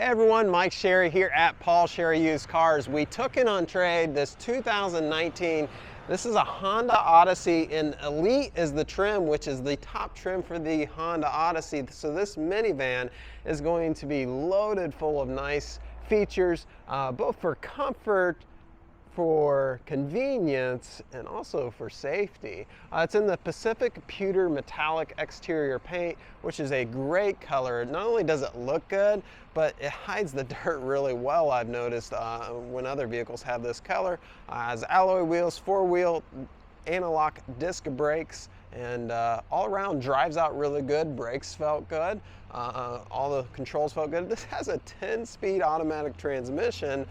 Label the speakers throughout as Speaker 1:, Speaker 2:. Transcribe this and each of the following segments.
Speaker 1: Hey everyone, Mike Sherry here at Paul Sherry Used Cars. We took in on trade this 2019, this is a Honda Odyssey, and Elite is the trim, which is the top trim for the Honda Odyssey. So this minivan is going to be loaded full of nice features, both for comfort, for convenience, and also for safety. It's in the Pacific Pewter metallic exterior paint, which is a great color. Not only does it look good, but it hides the dirt really well, I've noticed, when other vehicles have this color. Has alloy wheels, four-wheel analog disc brakes, and all around drives out really good. Brakes felt good. All the controls felt good. This has a 10-speed automatic transmission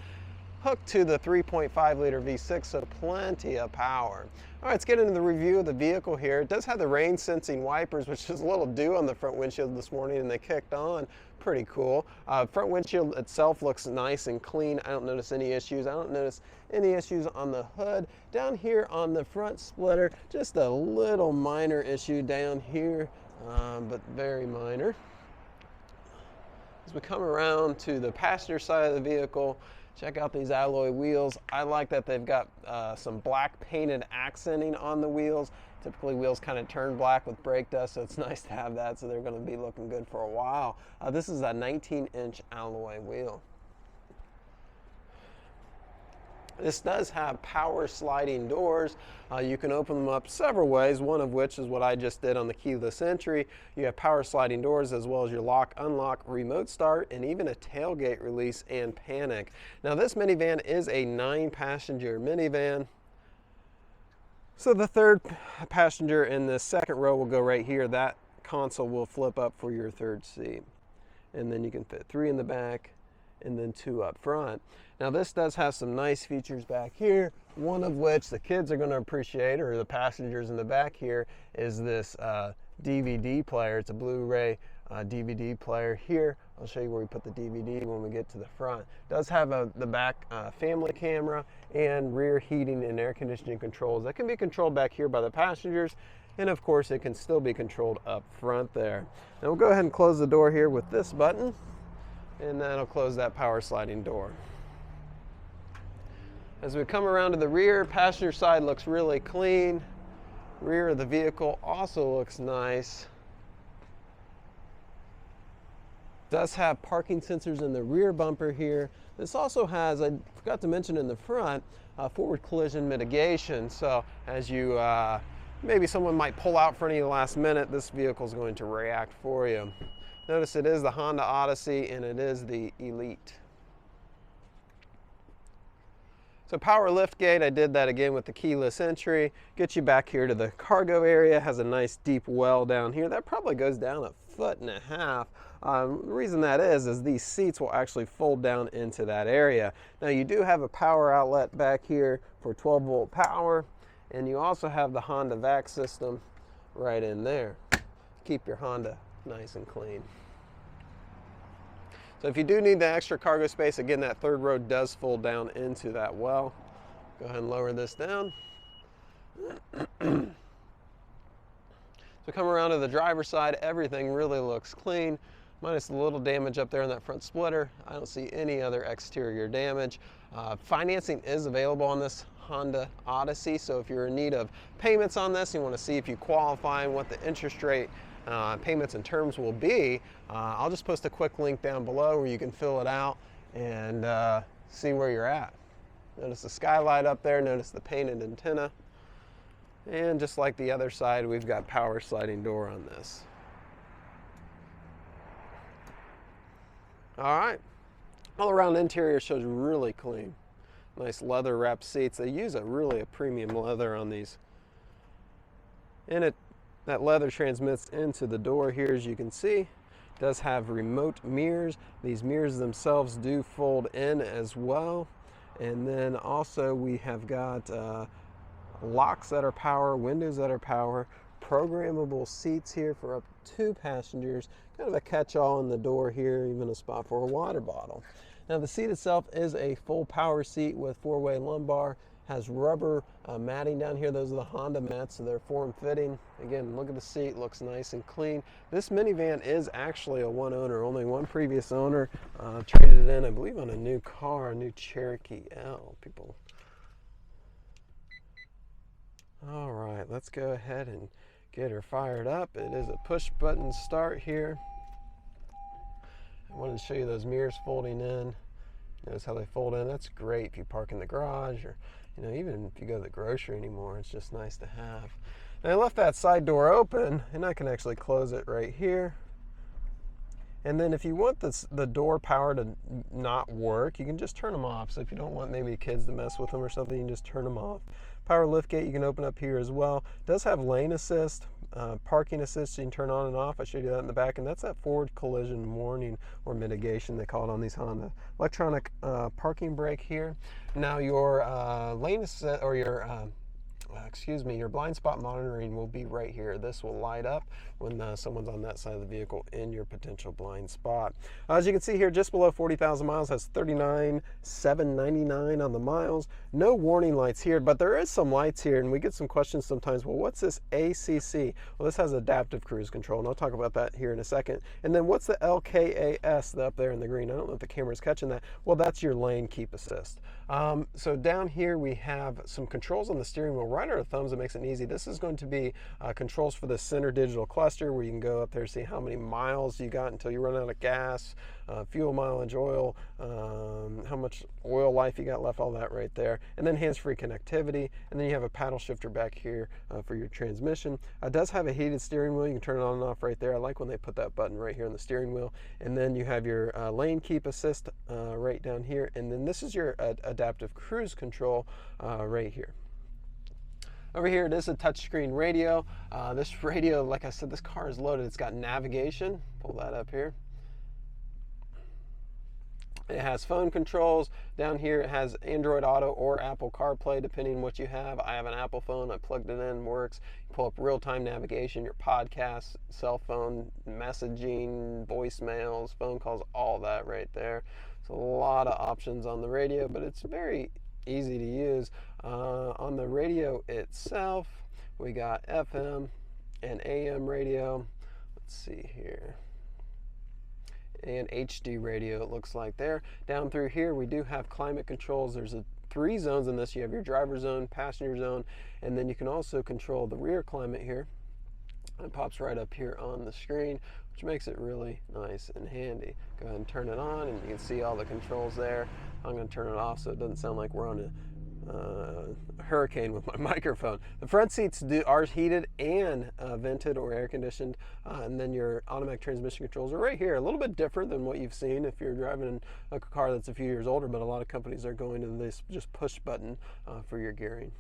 Speaker 1: hooked to the 3.5 liter V6, so plenty of power. All right, let's get into the review of the vehicle here. It does have the rain sensing wipers, which is a little dew on the front windshield this morning, and they kicked on. Pretty cool. Front windshield itself looks nice and clean. I don't notice any issues. I don't notice any issues on the hood. Down here on the front splitter, just a little minor issue down here, but very minor. As we come around to the passenger side of the vehicle, check out these alloy wheels. I like that they've got some black painted accenting on the wheels. Typically wheels kind of turn black with brake dust, so it's nice to have that, so they're going to be looking good for a while. This is a 19-inch alloy wheel. This does have power sliding doors. You can open them up several ways, one of which is what I just did on the keyless entry. You have power sliding doors as well as your lock, unlock, remote start, and even a tailgate release and panic. Now this minivan is a 9-passenger minivan. So the third passenger in the second row will go right here. That console will flip up for your third seat. And then you can fit 3 in the back and then 2 up front. Now this does have some nice features back here, one of which the kids are going to appreciate, or the passengers in the back here, is this DVD player. It's a Blu-ray DVD player here. I'll show you where we put the DVD when we get to the front. It does have the back family camera and rear heating and air conditioning controls that can be controlled back here by the passengers, and of course it can still be controlled up front there. Now we'll go ahead and close the door here with this button, and that'll close that power sliding door. As we come around to the rear, passenger side looks really clean. Rear of the vehicle also looks nice. Does have parking sensors in the rear bumper here. This also has, I forgot to mention in the front, forward collision mitigation. So as you, maybe someone might pull out for any last minute, this vehicle is going to react for you. Notice it is the Honda Odyssey and it is the Elite. So power liftgate, I did that again with the keyless entry. Gets you back here to the cargo area. Has a nice deep well down here. That probably goes down 1.5 feet. The reason that is these seats will actually fold down into that area. Now you do have a power outlet back here for 12-volt power, and you also have the Honda vac system right in there. Keep your Honda nice and clean. So if you do need the extra cargo space, again, that third row does fold down into that well. Go ahead and lower this down. So come around to the driver's side, everything really looks clean, minus a little damage up there in that front splitter. I don't see any other exterior damage. Financing is available on this Honda Odyssey, so if you're in need of payments on this, you want to see if you qualify and what the interest rate payments and terms will be, I'll just post a quick link down below where you can fill it out and see where you're at. Notice the skylight up there, notice the painted antenna, and just like the other side, we've got power sliding door on this. All right, all around interior shows really clean. Nice leather wrapped seats. They use really a premium leather on these. And that leather transmits into the door here, as you can see. It does have remote mirrors. These mirrors themselves do fold in as well. And then also we have got locks that are power, windows that are power, programmable seats here for up to 2 passengers, kind of a catch-all in the door here, even a spot for a water bottle. Now the seat itself is a full power seat with 4-way lumbar Has rubber matting down here. Those are the Honda mats, so they're form-fitting. Again, look at the seat, looks nice and clean. This minivan is actually a one owner, only one previous owner traded it in, I believe, on a new car, a new Cherokee L. People. All right, let's go ahead and get her fired up. It is a push button start here. I wanted to show you those mirrors folding in. Notice how they fold in. That's great if you park in the garage, or even if you go to the grocery anymore, it's just nice to have. And I left that side door open, and I can actually close it right here. And then if you want the door power to not work, you can just turn them off. So if you don't want maybe kids to mess with them or something, you can just turn them off. Power liftgate you can open up here as well. It does have lane assist, parking assist, so you can turn on and off. I showed you that in the back, and that's that forward collision warning or mitigation, they call it on these Honda. Electronic parking brake here. Now your lane assist, or your your blind spot monitoring will be right here. This will light up when someone's on that side of the vehicle in your potential blind spot. As you can see here, just below 40,000 miles, has 39,799 on the miles. No warning lights here, but there is some lights here, and we get some questions sometimes. Well, what's this ACC? Well, this has adaptive cruise control, and I'll talk about that here in a second. And then what's the LKAS up there in the green? I don't know if the camera's catching that. Well, that's your lane keep assist. So down here we have some controls on the steering wheel. Right under the thumbs, it makes it easy. This is going to be controls for the center digital cluster, where you can go up there and see how many miles you got until you run out of gas, fuel mileage, oil, how much oil life you got left, all that right there. And then hands-free connectivity, and then you have a paddle shifter back here for your transmission. It does have a heated steering wheel. You can turn it on and off right there. I like when they put that button right here on the steering wheel. And then you have your lane keep assist right down here, and then this is your adaptive cruise control right here. Over here, it is a touchscreen radio. This radio, like I said, this car is loaded. It's got navigation. Pull that up here. It has phone controls. Down here, it has Android Auto or Apple CarPlay, depending on what you have. I have an Apple phone. I plugged it in, works. You pull up real-time navigation, your podcasts, cell phone, messaging, voicemails, phone calls, all that right there. So a lot of options on the radio, but it's very easy to use. On the radio itself, we got FM and AM radio. Let's see here. And HD radio, it looks like there. Down through here, we do have climate controls. There's 3 zones in this. You have your driver zone, passenger zone, and then you can also control the rear climate here. It pops right up here on the screen, which makes it really nice and handy. Go ahead and turn it on, and you can see all the controls there. I'm going to turn it off so it doesn't sound like we're on a hurricane with my microphone. The front seats are heated and vented or air conditioned, and then your automatic transmission controls are right here. A little bit different than what you've seen if you're driving a car that's a few years older, but a lot of companies are going to this just push button for your gearing.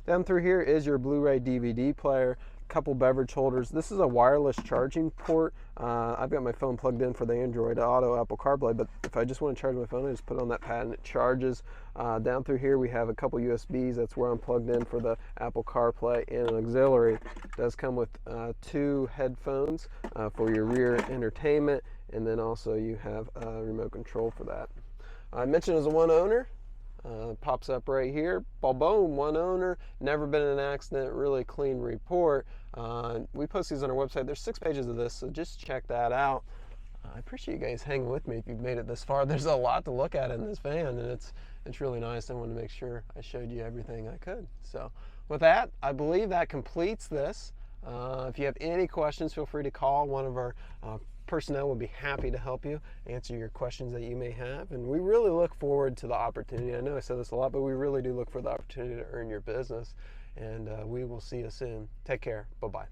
Speaker 1: Down through here is your Blu-ray DVD player, couple beverage holders. This is a wireless charging port. I've got my phone plugged in for the Android Auto, Apple CarPlay, but if I just want to charge my phone, I just put it on that pad and it charges. Down through here we have a couple USBs. That's where I'm plugged in for the Apple CarPlay, and an auxiliary. It does come with 2 headphones for your rear entertainment, and then also you have a remote control for that. I mentioned as a one owner. Pops up right here, boom, one owner, never been in an accident, really clean report. We post these on our website. There's 6 pages of this, so just check that out. I appreciate you guys hanging with me if you've made it this far. There's a lot to look at in this van, and it's really nice. I wanted to make sure I showed you everything I could. So with that, I believe that completes this. If you have any questions, feel free to call. One of our personnel will be happy to help you answer your questions that you may have, and we really look forward to the opportunity. I know I said this a lot, but we really do look for the opportunity to earn your business, and we will see you soon. Take care. Bye-bye.